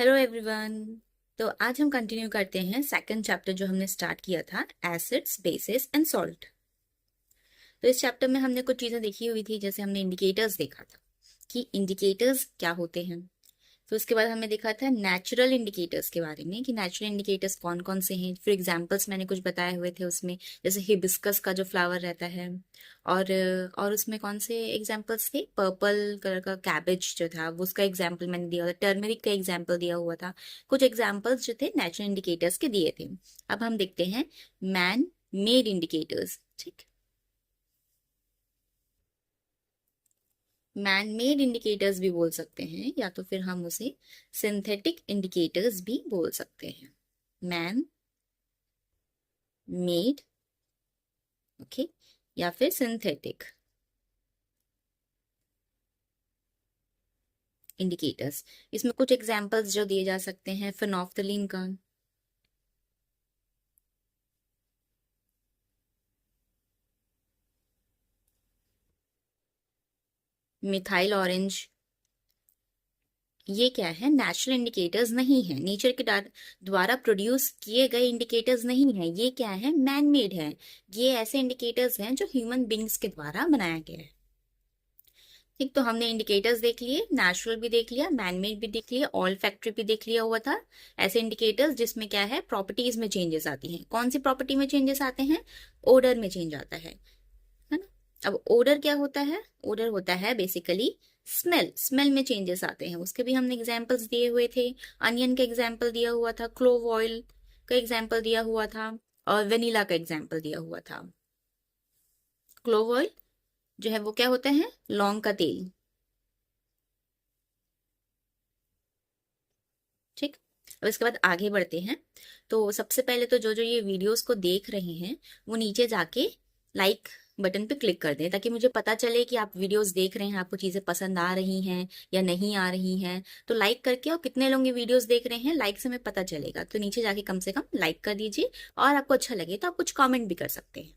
Hello everyone. तो आज हम कंटिन्यू करते हैं सेकंड चैप्टर जो हमने स्टार्ट किया था, एसिड्स बेसिस एंड सॉल्ट। तो इस चैप्टर में हमने कुछ चीजें देखी हुई थी, जैसे हमने इंडिकेटर्स देखा था कि इंडिकेटर्स क्या होते हैं। तो उसके बाद हमने देखा था नेचुरल इंडिकेटर्स के बारे में कि नेचुरल इंडिकेटर्स कौन कौन से हैं। फिर एग्जांपल्स मैंने कुछ बताए हुए थे उसमें, जैसे हिबिस्कस का जो फ्लावर रहता है। और उसमें कौन से एग्जांपल्स थे, पर्पल कलर का कैबेज जो था वो उसका एग्जांपल मैंने दिया हुआ था, टर्मरिक का एग्जांपल दिया हुआ था। कुछ एग्जांपल्स जो थे नेचुरल इंडिकेटर्स के दिए थे। अब हम देखते हैं मैन मेड इंडिकेटर्स। ठीक, मैन मेड इंडिकेटर्स भी बोल सकते हैं, या तो फिर हम उसे सिंथेटिक इंडिकेटर्स भी बोल सकते हैं। मैन मेड, ओके, या फिर सिंथेटिक इंडिकेटर्स। इसमें कुछ एग्जांपल्स जो दिए जा सकते हैं, फेनोल्फ्थालीन का, मिथाइल ऑरेंज। ये क्या है, नेचुरल इंडिकेटर्स नहीं है, नेचर के द्वारा प्रोड्यूस किए गए इंडिकेटर्स नहीं है। ये क्या है, मैन मेड है। ये ऐसे इंडिकेटर्स हैं जो ह्यूमन बींग्स के द्वारा बनाया गया है। ठीक, तो हमने इंडिकेटर्स देख लिए, नेचुरल भी देख लिया, मैनमेड भी देख लिया, ऑल फैक्ट्री भी देख लिया हुआ था। ऐसे इंडिकेटर्स जिसमें क्या है, प्रॉपर्टीज में चेंजेस आती हैं। कौन सी प्रॉपर्टी में चेंजेस आते हैं, ओडर में चेंज आता है ना। अब ओडर क्या होता है, ओडर होता है बेसिकली स्मेल। स्मेल में चेंजेस आते हैं, उसके भी हमने एग्जाम्पल्स दिए हुए थे। अनियन का एग्जाम्पल दिया हुआ था, क्लोव ऑयल का एग्जाम्पल दिया हुआ था, और वेनिला का एग्जाम्पल दिया हुआ था। क्लोव ऑयल जो है वो क्या होता है, लौंग का तेल। ठीक, अब इसके बाद आगे बढ़ते हैं। तो सबसे पहले तो जो जो ये वीडियोस को देख रहे हैं वो नीचे जाके लाइक बटन पे क्लिक कर दें, ताकि मुझे पता चले कि आप वीडियोस देख रहे हैं, आपको चीजें पसंद आ रही हैं या नहीं आ रही हैं। तो लाइक करके, और कितने लोग ये वीडियोस देख रहे हैं लाइक से हमें पता चलेगा। तो नीचे जाके कम से कम लाइक कर दीजिए, और आपको अच्छा लगे तो आप कुछ कॉमेंट भी कर सकते हैं।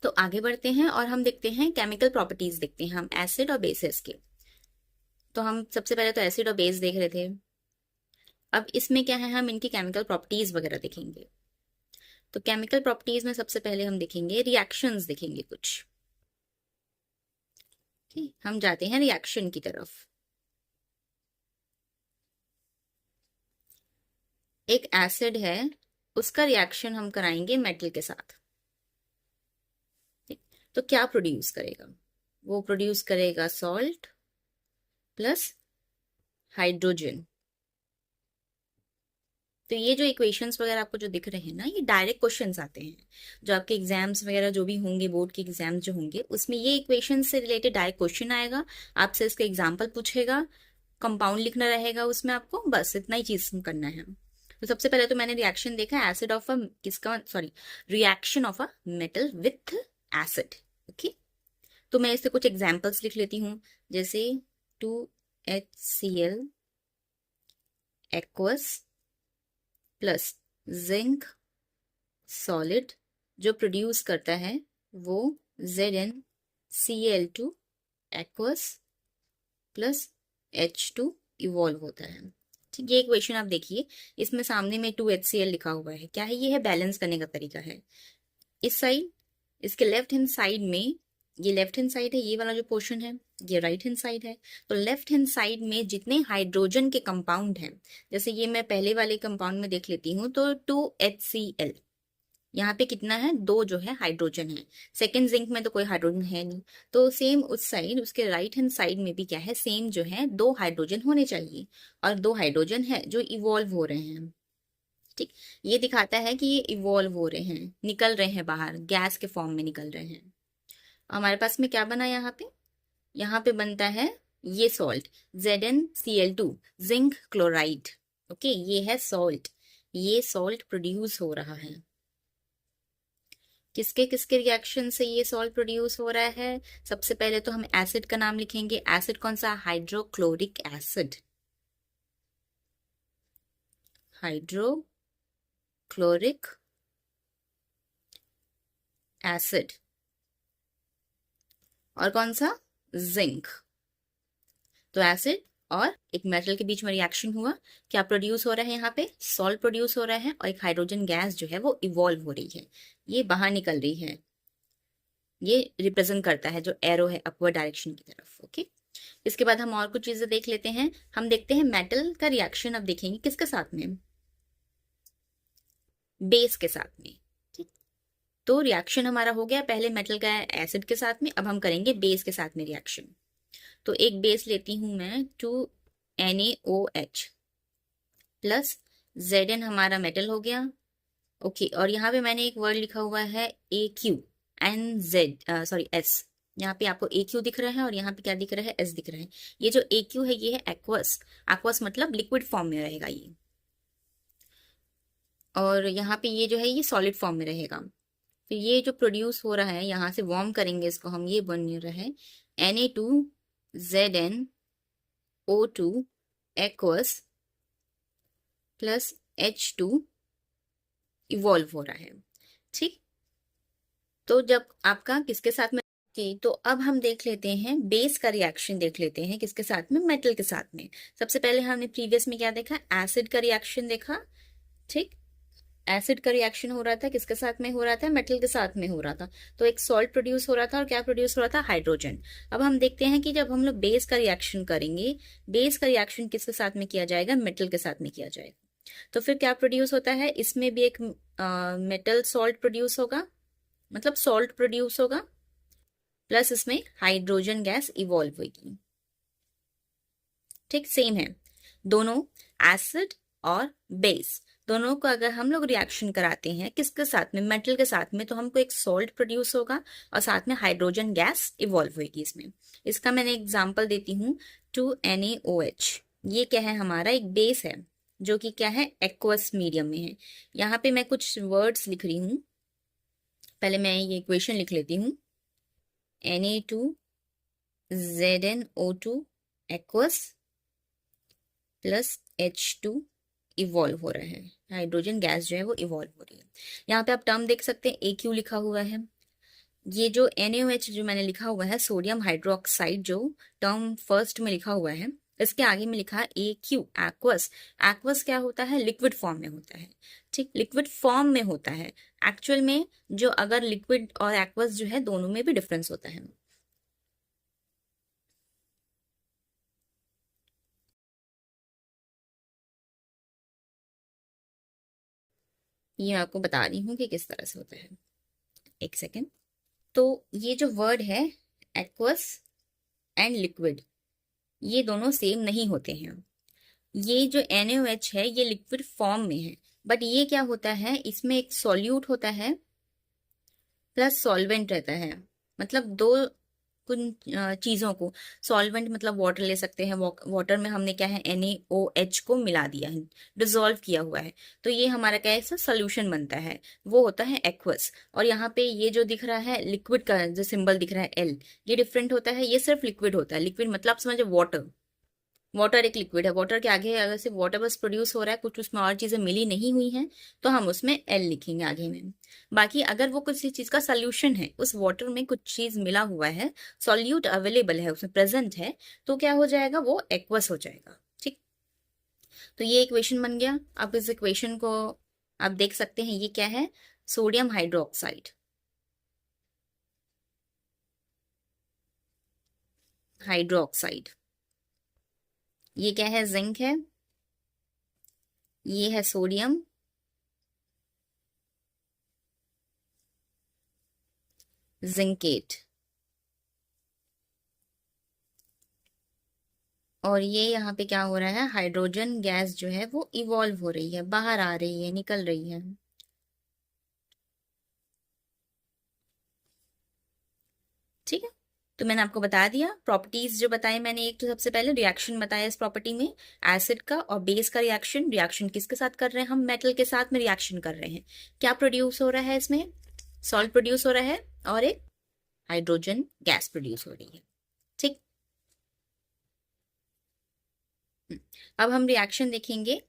तो आगे बढ़ते हैं और हम देखते हैं केमिकल प्रॉपर्टीज, देखते हैं हम एसिड और बेसिस के। तो हम सबसे पहले तो एसिड और बेस देख रहे थे। अब इसमें क्या है, हम इनकी केमिकल प्रॉपर्टीज वगैरह देखेंगे। तो केमिकल प्रॉपर्टीज में सबसे पहले हम देखेंगे रिएक्शंस, देखेंगे कुछ। ठीक, हम जाते हैं रिएक्शन की तरफ। एक एसिड है, उसका रिएक्शन हम कराएंगे मेटल के साथ। ठीक, तो क्या प्रोड्यूस करेगा, वो प्रोड्यूस करेगा सॉल्ट प्लस हाइड्रोजन। तो ये जो इक्वेशंस वगैरह आपको जो दिख रहे हैं ना, ये डायरेक्ट क्वेश्चंस आते हैं। जो आपके एग्जाम्स वगैरह जो भी होंगे, बोर्ड के एग्जाम्स जो होंगे, उसमें ये इक्वेशन से रिलेटेड डायरेक्ट क्वेश्चन आएगा। आपसे इसका एग्जाम्पल पूछेगा, कंपाउंड लिखना रहेगा उसमें, आपको बस इतना ही चीज करना है। तो सबसे पहले तो मैंने रिएक्शन देखा, एसिड ऑफ अ किसका, sorry, reaction of a metal with acid. Okay, तो मैं इससे कुछ एग्जांपल्स लिख लेती हूँ, जैसे 2HCl aqueous plus zinc solid, जो प्रोड्यूस करता है वो ZnCl2 aqueous plus H2 evolve होता है। ठीक, ये इक्वेशन आप देखिए, इसमें सामने में 2HCl लिखा हुआ है, क्या है, ये है बैलेंस करने का तरीका है। इस साइड, इसके लेफ्ट हैंड साइड में, ये लेफ्ट हैंड साइड है, ये वाला जो पोर्शन है ये राइट हैंड साइड है। तो लेफ्ट हैंड साइड में जितने हाइड्रोजन के कंपाउंड हैं, जैसे ये मैं पहले वाले कंपाउंड में देख लेती हूँ, तो 2HCl, यहाँ पे कितना है, दो जो है हाइड्रोजन है। सेकेंड जिंक में तो कोई हाइड्रोजन है नहीं। तो सेम उस साइड, उसके राइट हैंड साइड में भी क्या है, सेम जो है दो हाइड्रोजन होने चाहिए, और दो हाइड्रोजन है जो इवॉल्व हो रहे हैं। ठीक, ये दिखाता है कि ये इवॉल्व हो रहे हैं, निकल रहे हैं बाहर, गैस के फॉर्म में निकल रहे हैं। हमारे पास में क्या बना यहाँ पे, यहाँ पे बनता है ये salt ZnCl2, zinc chloride. Okay, ये है सॉल्ट, ये सॉल्ट प्रोड्यूस हो रहा है। किसके किसके रिएक्शन से ये सॉल्ट प्रोड्यूस हो रहा है, सबसे पहले तो हम एसिड का नाम लिखेंगे। एसिड कौन सा, हाइड्रोक्लोरिक एसिड, हाइड्रोक्लोरिक एसिड। और कौन सा, जिंक। तो एसिड और एक मेटल के बीच में रिएक्शन हुआ, क्या प्रोड्यूस हो रहा है, यहाँ पे सॉल्ट प्रोड्यूस हो रहा है और एक हाइड्रोजन गैस जो है वो इवॉल्व हो रही है, ये बाहर निकल रही है। ये रिप्रेजेंट करता है जो एरो है अपवर्ड डायरेक्शन की तरफ। ओके, इसके बाद हम और कुछ चीजें देख लेते हैं। हम देखते हैं मेटल का रिएक्शन, अब देखेंगे किसके साथ में, बेस के साथ में। ठीक, तो रिएक्शन हमारा हो गया पहले मेटल का एसिड के साथ में, अब हम करेंगे बेस के साथ में रिएक्शन। तो एक बेस लेती हूं मैं 2NaOH प्लस Zn हमारा मेटल हो गया। ओके, और यहाँ पे मैंने एक वर्ड लिखा हुआ है AQ, सॉरी S। यहाँ पे आपको AQ दिख रहा है और यहाँ पे क्या दिख रहा है, S दिख रहा है। ये जो AQ है ये है एक्वस, एक्वस मतलब लिक्विड फॉर्म में रहेगा ये, और यहाँ पे ये जो है ये सॉलिड फॉर्म में रहेगा। फिर ये जो प्रोड्यूस हो रहा है, यहाँ से वार्म करेंगे इसको हम, ये बन रहा है Na2ZnO2 aqueous plus H2 evolve हो रहा है। ठीक, तो जब आपका किसके साथ में तो अब हम देख लेते हैं बेस का रिएक्शन, देख लेते हैं किसके साथ में, मेटल के साथ में। सबसे पहले हमने प्रीवियस में क्या देखा, एसिड का रिएक्शन देखा। ठीक, एसिड का रिएक्शन हो रहा था, किसके साथ में हो रहा था, मेटल के साथ में हो रहा था। तो एक सॉल्ट प्रोड्यूस हो रहा था और क्या प्रोड्यूस हो रहा था, हाइड्रोजन। अब हम देखते हैं कि जब हम लोग बेस का रिएक्शन करेंगे, बेस का रिएक्शन किसके साथ में किया जाएगा, मेटल के साथ में किया जाएगा। तो फिर क्या प्रोड्यूस होता है, इसमें भी एक मेटल सॉल्ट प्रोड्यूस होगा, मतलब सॉल्ट प्रोड्यूस होगा, प्लस इसमें हाइड्रोजन गैस इवॉल्व होगी। ठीक, सेम है दोनों, एसिड और बेस दोनों को अगर हम लोग रिएक्शन कराते हैं किसके साथ में, मेटल के साथ में, तो हमको एक सॉल्ट प्रोड्यूस होगा और साथ में हाइड्रोजन गैस इवॉल्व होगी इसमें। इसका मैंने एग्जांपल देती हूँ 2NaOH। ये क्या है, हमारा एक बेस है जो कि क्या है, एक्वस मीडियम में है। यहाँ पे मैं कुछ वर्ड्स लिख रही हूँ, पहले मैं ये इक्वेशन लिख लेती हूँ। Na2ZnO2 aqueous plus H2 evolve हो रहा है, हाइड्रोजन गैस जो है वो इवॉल्व हो रही है। यहाँ पे आप टर्म देख सकते हैं AQ लिखा हुआ है। ये जो NaOH जो मैंने लिखा हुआ है, सोडियम हाइड्रोक्साइड, जो टर्म फर्स्ट में लिखा हुआ है, इसके आगे में लिखा है AQ, एक्वस। एक्वस क्या होता है, लिक्विड फॉर्म में होता है। ठीक, लिक्विड फॉर्म में होता है। एक्चुअल में जो अगर लिक्विड और एक्वस जो है दोनों में भी डिफरेंस होता है। ये मैं आपको बता रही हूँ कि किस तरह से होता है, एक सेकेंड। तो ये जो वर्ड है एक्वस एंड लिक्विड, ये दोनों सेम नहीं होते हैं। ये जो NaOH है ये लिक्विड फॉर्म में है, बट ये क्या होता है, इसमें एक सॉल्यूट होता है प्लस सॉल्वेंट रहता है। मतलब दो कुछ चीजों को, सॉल्वेंट मतलब वाटर ले सकते हैं, वाटर में हमने क्या है, NaOH को मिला दिया है, डिसॉल्व किया हुआ है, तो ये हमारा क्या है, सोल्यूशन बनता है, वो होता है एक्वस। और यहाँ पे ये जो दिख रहा है लिक्विड का जो सिंबल दिख रहा है L, ये डिफरेंट होता है, ये सिर्फ लिक्विड होता है। लिक्विड मतलब आप समझो वाटर, वाटर एक लिक्विड है, वाटर के आगे अगर सिर्फ वाटर बस प्रोड्यूस हो रहा है, कुछ उसमें और चीजें मिली नहीं हुई हैं, तो हम उसमें एल लिखेंगे आगे में। बाकी अगर वो किसी चीज का सोल्यूशन है, उस वाटर में कुछ चीज मिला हुआ है, सॉल्यूट अवेलेबल है, उसमें प्रेजेंट है, तो क्या हो जाएगा, वो एक्वस हो जाएगा। ठीक, तो ये इक्वेशन बन गया। अब इस इक्वेशन को आप देख सकते हैं, ये क्या है, सोडियम हाइड्रोक्साइड, हाइड्रोक्साइड। ये क्या है, जिंक है, ये है सोडियम, जिंकेट। और ये यहाँ पे क्या हो रहा है, हाइड्रोजन गैस जो है वो इवॉल्व हो रही है, बाहर आ रही है, निकल रही है। ठीक है, तो मैंने आपको बता दिया प्रॉपर्टीज जो बताए मैंने। एक तो सबसे पहले रिएक्शन बताया इस प्रॉपर्टी में, एसिड का और बेस का रिएक्शन। रिएक्शन किसके साथ कर रहे हैं, हम मेटल के साथ में रिएक्शन कर रहे हैं। क्या प्रोड्यूस हो रहा है इसमें, सॉल्ट प्रोड्यूस हो रहा है और एक हाइड्रोजन गैस प्रोड्यूस हो रही है। ठीक, अब हम रिएक्शन देखेंगे,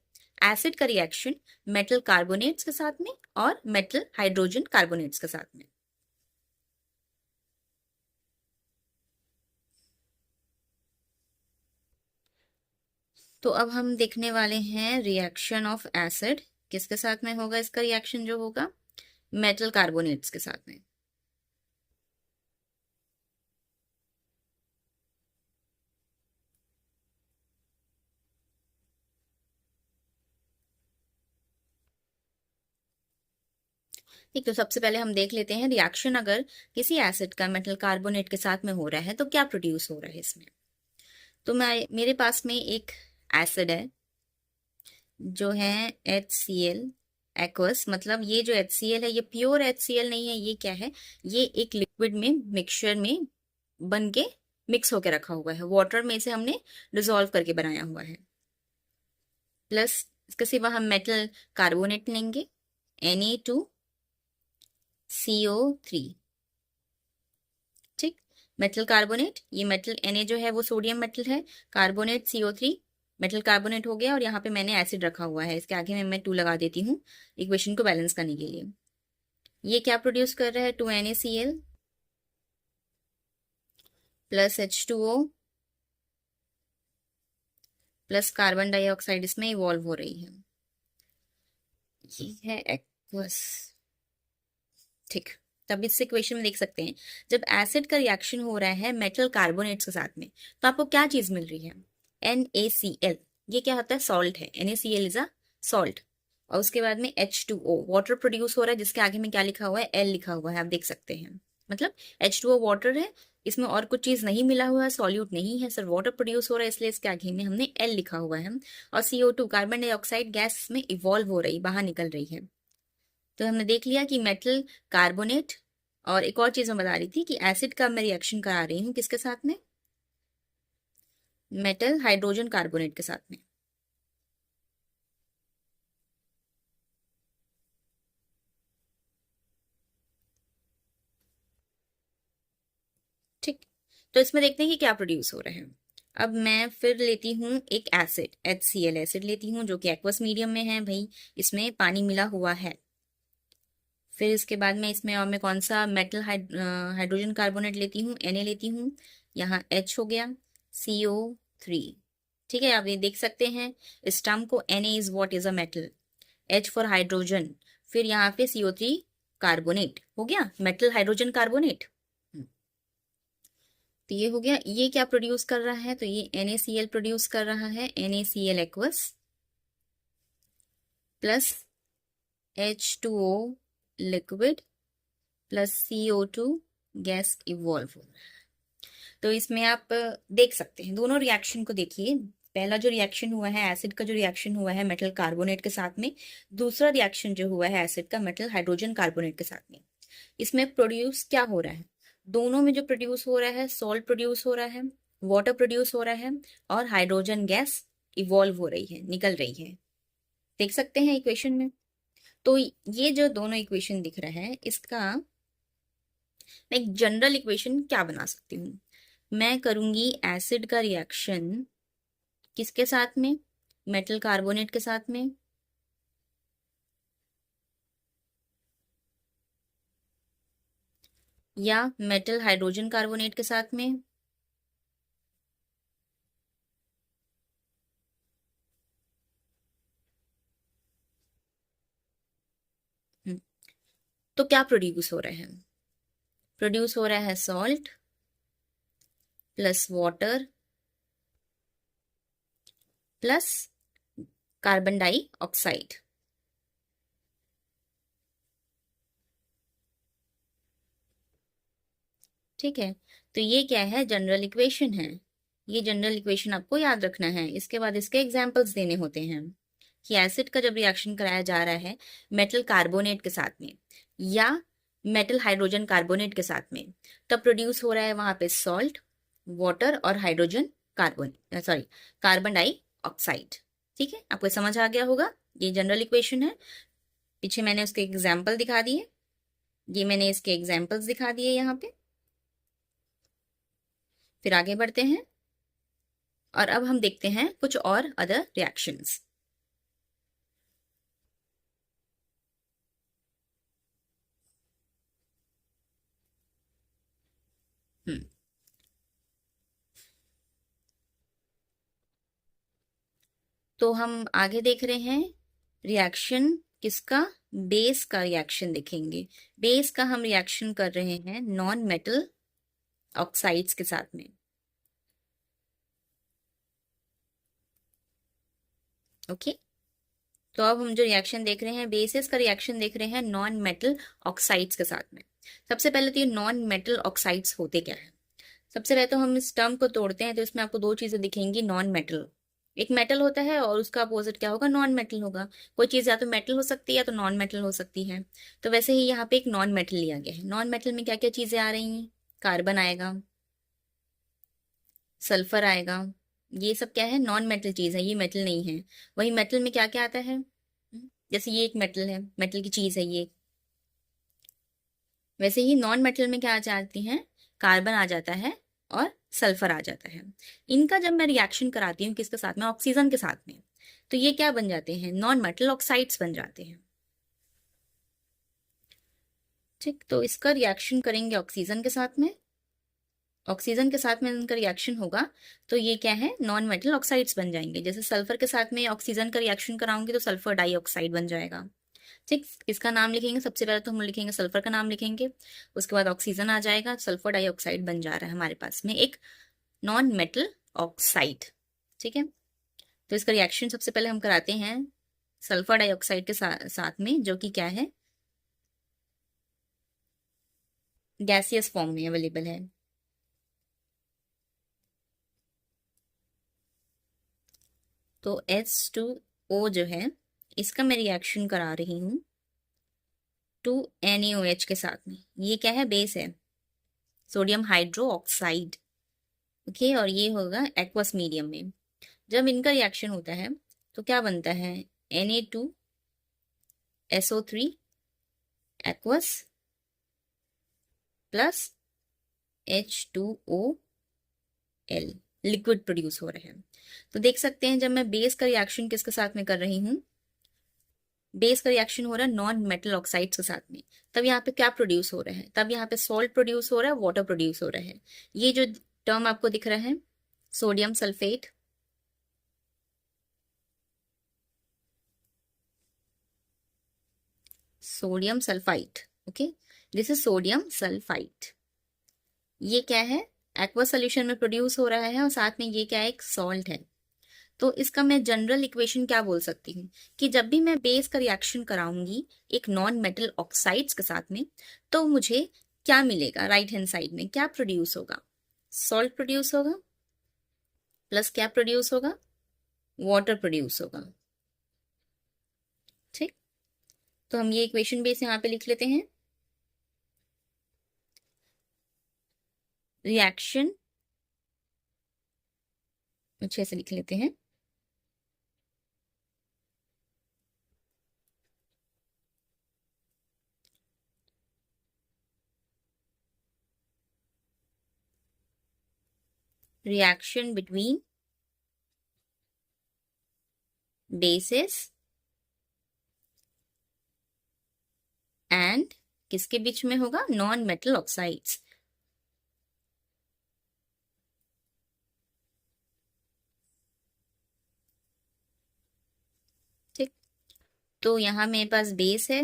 एसिड का रिएक्शन मेटल कार्बोनेट्स के साथ में और मेटल हाइड्रोजन कार्बोनेट्स के साथ में। तो अब हम देखने वाले हैं रिएक्शन ऑफ एसिड, किसके साथ में होगा इसका रिएक्शन जो होगा, मेटल कार्बोनेट्स के साथ में। ठीक, तो सबसे पहले हम देख लेते हैं रिएक्शन अगर किसी एसिड का मेटल कार्बोनेट के साथ में हो रहा है तो क्या प्रोड्यूस हो रहा है इसमें। तो मैं मेरे पास में एक एसिड है जो है HCl एक्वस, मतलब ये जो HCl है ये प्योर HCl नहीं है, ये क्या है, ये एक लिक्विड में मिक्सचर में बन के मिक्स होके रखा हुआ है, वाटर में से हमने डिसॉल्व करके बनाया हुआ है। प्लस इसके सिवा हम मेटल कार्बोनेट लेंगे Na2CO3। ठीक, मेटल कार्बोनेट, ये मेटल Na जो है वो सोडियम मेटल है, कार्बोनेट CO3 मेटल कार्बोनेट हो गया, और यहाँ पे मैंने एसिड रखा हुआ है, इसके आगे मैं 2 लगा देती हूँ इक्वेशन को बैलेंस करने के लिए। ये क्या प्रोड्यूस कर रहा है, 2NaCl plus H2O plus carbon dioxide इसमें इवॉल्व हो रही है, ये है एक्वस। ठीक, तब इस इक्वेशन में देख सकते हैं जब एसिड का रिएक्शन हो रहा है मेटल कार्बोनेट्स के साथ में तो आपको क्या चीज मिल रही है, NaCl। ये क्या होता है, सॉल्ट है, NaCl इज अ सॉल्ट। और उसके बाद में H2O वाटर प्रोड्यूस हो रहा है, जिसके आगे में क्या लिखा हुआ है, L लिखा हुआ है, आप देख सकते हैं। मतलब H2O वाटर है, इसमें और कुछ चीज नहीं मिला हुआ है, सॉल्यूट नहीं है, सिर्फ वाटर प्रोड्यूस हो रहा है, इसलिए इसके आगे में हमने L लिखा हुआ है। और CO2 कार्बन डाइऑक्साइड गैस में इवॉल्व हो रही, बाहर निकल रही है। तो हमने देख लिया कि मेटल कार्बोनेट, और एक और चीज मैं बता रही थी कि एसिड का मैं रिएक्शन करा रही हूँ किसके साथ में, मेटल हाइड्रोजन कार्बोनेट के साथ में। ठीक, तो इसमें देखते हैं कि क्या प्रोड्यूस हो रहा है। अब मैं फिर लेती हूँ एक एसिड, HCl एसिड लेती हूँ जो कि एक्वस मीडियम में है भाई, इसमें पानी मिला हुआ है। फिर इसके बाद में इसमें और मैं कौन सा मेटल हाइड्रोजन कार्बोनेट लेती हूँ, Na लेती हूँ, यहाँ H हो गया, CO3। ठीक है, आप ये देख सकते हैं इस टर्म को, Na is what is a metal, H for hydrogen, फिर यहाँ पे CO3 कार्बोनेट हो गया, मेटल हाइड्रोजन कार्बोनेट। तो ये हो गया, ये क्या प्रोड्यूस कर रहा है, तो ये NaCl प्रोड्यूस कर रहा है, NaCl aqueous plus H2O liquid plus CO2 gas evolve हो रहा है। तो इसमें आप देख सकते हैं दोनों रिएक्शन को देखिए, पहला जो रिएक्शन हुआ है एसिड का, जो रिएक्शन हुआ है मेटल कार्बोनेट के साथ में, दूसरा रिएक्शन जो हुआ है एसिड का मेटल हाइड्रोजन कार्बोनेट के साथ में। इसमें प्रोड्यूस क्या हो रहा है, दोनों में जो प्रोड्यूस हो रहा है, सॉल्ट प्रोड्यूस हो रहा है, वाटर प्रोड्यूस हो रहा है, और हाइड्रोजन गैस इवॉल्व हो रही है, निकल रही है, देख सकते हैं इक्वेशन में। तो ये जो दोनों इक्वेशन दिख रहा है, इसका मैं एक जनरल इक्वेशन क्या बना सकती हूँ, मैं करूंगी एसिड का रिएक्शन किसके साथ में, मेटल कार्बोनेट के साथ में, या मेटल हाइड्रोजन कार्बोनेट के साथ में। हम्म, तो क्या प्रोड्यूस हो रहा है, प्रोड्यूस हो रहा है salt plus water plus carbon dioxide. ठीक है, तो ये क्या है, जनरल इक्वेशन है, ये जनरल इक्वेशन आपको याद रखना है। इसके बाद इसके एग्जाम्पल्स देने होते हैं कि एसिड का जब रिएक्शन कराया जा रहा है मेटल कार्बोनेट के साथ में या मेटल हाइड्रोजन कार्बोनेट के साथ में, तब प्रोड्यूस हो रहा है वहां पे सॉल्ट, वाटर और hydrogen carbon, sorry, carbon dioxide. ठीक है, आपको समझ आ गया होगा, ये जनरल इक्वेशन है। पीछे मैंने उसके एग्जाम्पल दिखा दिए, ये मैंने इसके एग्जाम्पल्स दिखा दिए यहाँ पे। फिर आगे बढ़ते हैं और अब हम देखते हैं कुछ और अदर रिएक्शंस। हम्म, तो हम आगे देख रहे हैं रिएक्शन किसका, बेस का रिएक्शन देखेंगे। बेस का हम रिएक्शन कर रहे हैं नॉन मेटल ऑक्साइड्स के साथ में। ओके, तो अब हम जो रिएक्शन देख रहे हैं, बेसिस का रिएक्शन देख रहे हैं नॉन मेटल ऑक्साइड्स के साथ में। सबसे पहले तो ये नॉन मेटल ऑक्साइड्स होते क्या है। सबसे पहले तो हम इस टर्म को तोड़ते हैं, तो इसमें आपको दो चीजें दिखेंगी नॉन मेटल। एक मेटल होता है और उसका अपोजिट क्या होगा, नॉन मेटल होगा। कोई चीज या तो मेटल हो सकती है या तो नॉन मेटल हो सकती है। तो वैसे ही यहाँ पे एक नॉन मेटल लिया गया है। नॉन मेटल में क्या क्या चीजें आ रही हैं, कार्बन आएगा, सल्फर आएगा। ये सब क्या है, नॉन मेटल चीज है, ये मेटल नहीं है। वही मेटल में क्या क्या आता है, जैसे ये एक मेटल है, मेटल की चीज है ये। वैसे ही नॉन मेटल में क्या आ जाती हैं, कार्बन आ जाता है और सल्फर आ जाता है। इनका जब मैं रिएक्शन कराती हूँ किसके साथ में, ऑक्सीजन के साथ में, तो ये क्या बन जाते हैं, नॉन मेटल ऑक्साइड्स बन जाते हैं। ठीक, तो इसका रिएक्शन करेंगे ऑक्सीजन के साथ में। ऑक्सीजन के साथ में इनका रिएक्शन होगा तो ये क्या है, नॉन मेटल ऑक्साइड्स बन जाएंगे। जैसे सल्फर के साथ में ऑक्सीजन का रिएक्शन कराऊंगी तो सल्फर डाइऑक्साइड बन जाएगा। ठीक, इसका नाम लिखेंगे, सबसे पहले तो हम लिखेंगे सल्फर का नाम लिखेंगे, उसके बाद ऑक्सीजन आ जाएगा, सल्फर डाइऑक्साइड बन जा रहा है हमारे पास में एक नॉन मेटल ऑक्साइड। ठीक है, तो इसका रिएक्शन सबसे पहले हम कराते हैं सल्फर डाइऑक्साइड के साथ में, जो कि क्या है, गैसियस फॉर्म में अवेलेबल है। तो H2O जो है, इसका मैं रिएक्शन करा रही हूं 2NaOH के साथ में। ये क्या है, बेस है, सोडियम हाइड्रो ऑक्साइड। ओके, और ये होगा एक्वस मीडियम में। जब इनका रिएक्शन होता है तो क्या बनता है, Na2SO3 aqueous plus H2OL, liquid produce हो रहे हैं। तो देख सकते हैं जब मैं बेस का रिएक्शन किसके साथ में कर रही हूँ, बेस का रिएक्शन हो रहा है नॉन मेटल ऑक्साइड्स के साथ में, तब यहाँ पे क्या प्रोड्यूस हो रहा है, तब यहाँ पे सॉल्ट प्रोड्यूस हो रहा है, वाटर प्रोड्यूस हो रहा है। ये जो टर्म आपको दिख रहा है, sodium sulphate, sodium sulphite. Okay, this is sodium sulphite. ये क्या है, एक्वा सोल्यूशन में प्रोड्यूस हो रहा है और साथ में ये क्या है, एक सॉल्ट है। तो इसका मैं जनरल इक्वेशन क्या बोल सकती हूँ कि जब भी मैं बेस का रिएक्शन कराऊंगी एक नॉन मेटल ऑक्साइड्स के साथ में, तो मुझे क्या मिलेगा, राइट हैंड साइड में क्या प्रोड्यूस होगा, सॉल्ट प्रोड्यूस होगा, प्लस क्या प्रोड्यूस होगा, वाटर प्रोड्यूस होगा। ठीक, तो हम ये इक्वेशन बेस यहाँ पे लिख लेते हैं। रिएक्शन अच्छे से लिख लेते हैं। रिएक्शन बिटवीन बेसिस एंड किसके बीच में होगा, नॉन मेटल ऑक्साइड्स। ठीक, तो यहाँ मेरे पास बेस है,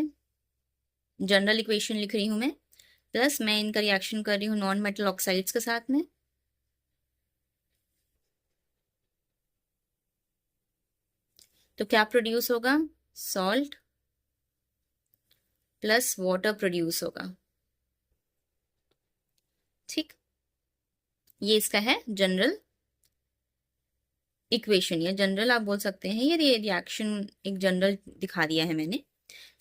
जनरल इक्वेशन लिख रही हूं मैं, प्लस मैं इनका रिएक्शन कर रही हूँ नॉन मेटल ऑक्साइड्स के साथ में। तो क्या प्रोड्यूस होगा, सॉल्ट प्लस वाटर प्रोड्यूस होगा। ठीक, ये इसका है जनरल इक्वेशन, या जनरल आप बोल सकते हैं, ये रिएक्शन एक जनरल दिखा दिया है मैंने।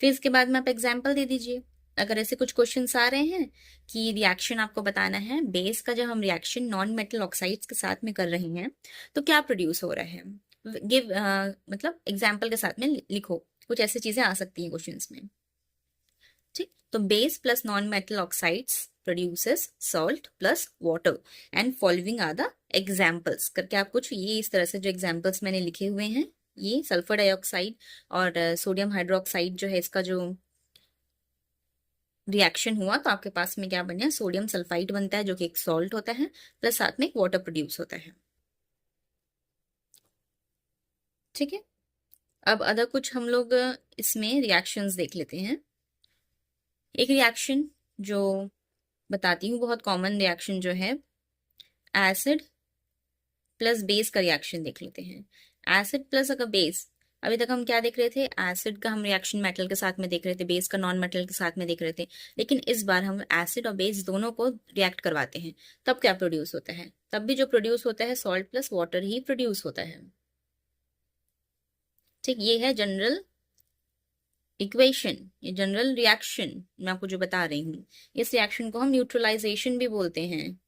फिर इसके बाद में आप एग्जाम्पल दे दीजिए। अगर ऐसे कुछ क्वेश्चंस आ रहे हैं कि रिएक्शन आपको बताना है बेस का, जब हम रिएक्शन नॉन मेटल ऑक्साइड्स के साथ में कर रहे हैं तो क्या प्रोड्यूस हो रहा है, गिव मतलब एग्जाम्पल के साथ में लिखो, कुछ ऐसी चीजें आ सकती हैं क्वेश्चंस में। ठीक, तो base plus non metal oxides produces salt plus water and following are the examples करके आप कुछ ये इस तरह से जो एग्जाम्पल्स मैंने लिखे हुए हैं, ये सल्फर डाइऑक्साइड और सोडियम हाइड्रोक्साइड जो है, इसका जो रिएक्शन हुआ तो आपके पास में क्या बना, सोडियम सल्फाइड बनता है जो कि एक सॉल्ट होता है, प्लस साथ में एक वाटर प्रोड्यूस होता है। ठीक है, अब अदर कुछ हम लोग इसमें रिएक्शंस देख लेते हैं। एक रिएक्शन जो बताती हूँ, बहुत कॉमन रिएक्शन जो है, एसिड प्लस बेस का रिएक्शन देख लेते हैं। एसिड प्लस अगर बेस, अभी तक हम क्या देख रहे थे, एसिड का हम रिएक्शन मेटल के साथ में देख रहे थे, बेस का नॉन मेटल के साथ में देख रहे थे, लेकिन इस बार हम एसिड और बेस दोनों को रिएक्ट करवाते हैं। तब क्या प्रोड्यूस होता है, तब भी जो प्रोड्यूस होता है सॉल्ट प्लस वाटर ही प्रोड्यूस होता है। ठीक, ये है जनरल इक्वेशन, ये जनरल रिएक्शन मैं आपको जो बता रही हूँ। इस रिएक्शन को हम न्यूट्रलाइजेशन भी बोलते हैं,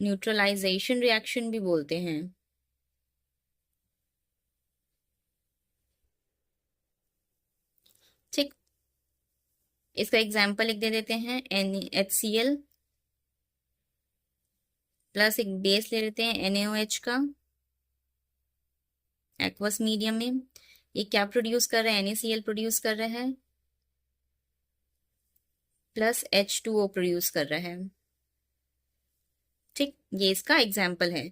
न्यूट्रलाइजेशन रिएक्शन भी बोलते हैं। ठीक, इसका एग्जाम्पल एक दे देते हैं, NaHCl प्लस एक बेस ले लेते हैं NaOH का एक्वस मीडियम में। ये क्या प्रोड्यूस कर रहा है, NaCl प्रोड्यूस कर रहा है प्लस H2O प्रोड्यूस कर रहा है। ठीक, ये इसका एग्जाम्पल है।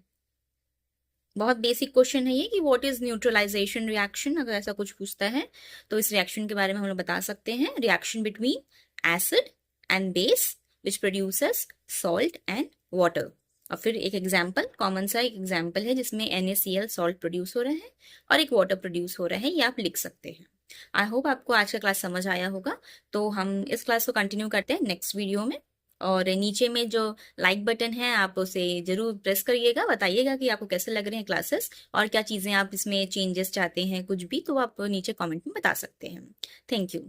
बहुत बेसिक क्वेश्चन है ये कि व्हाट इज न्यूट्रलाइजेशन रिएक्शन, अगर ऐसा कुछ पूछता है तो इस रिएक्शन के बारे में हम लोग बता सकते हैं, reaction between acid and base which produces salt and water. और फिर एक एग्जाम्पल, कॉमन सा एक एग्जाम्पल है जिसमें NaCl सॉल्ट प्रोड्यूस हो रहा है और एक वाटर प्रोड्यूस हो रहा है, ये आप लिख सकते हैं। आई होप आपको आज का क्लास समझ आया होगा। तो हम इस क्लास को कंटिन्यू करते हैं नेक्स्ट वीडियो में। और नीचे में जो लाइक बटन है आप उसे जरूर प्रेस करिएगा, बताइएगा कि आपको कैसे लग रहे हैं क्लासेस और क्या चीज़ें आप इसमें चेंजेस चाहते हैं, कुछ भी तो आप नीचे कमेंट में बता सकते हैं। Thank you.